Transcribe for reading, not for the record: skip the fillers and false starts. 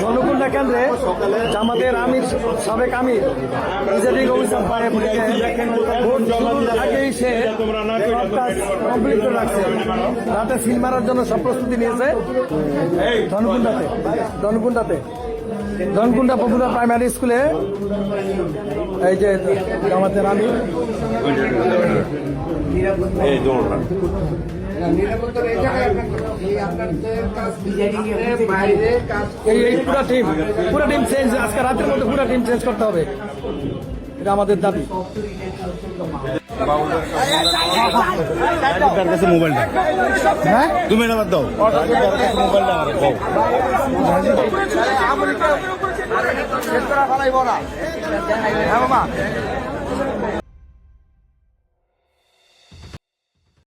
ধনকুণ্ডা কেন্দ্রে জামাতের আমির সাবেক আমির প্রিজাইডিং অফিসার ভোট শুরুর আগেই সে সব কাজ কমপ্লিট করে রাখছে। রাতে সিল মারার জন্য সব প্রস্তুতি নিয়েছে ধনকুণ্ডা পপুলার প্রাইমারি স্কুলে। এই যে জামাতের আমির এই পুরো টিম চেঞ্জ, আজকে রাতের মধ্যে পুরো টিম চেঞ্জ করতে হবে, এটা আমাদের দাবি। মোবাইলটা হ্যাঁ তুমি এটা বাদ দাও, মোবাইলটা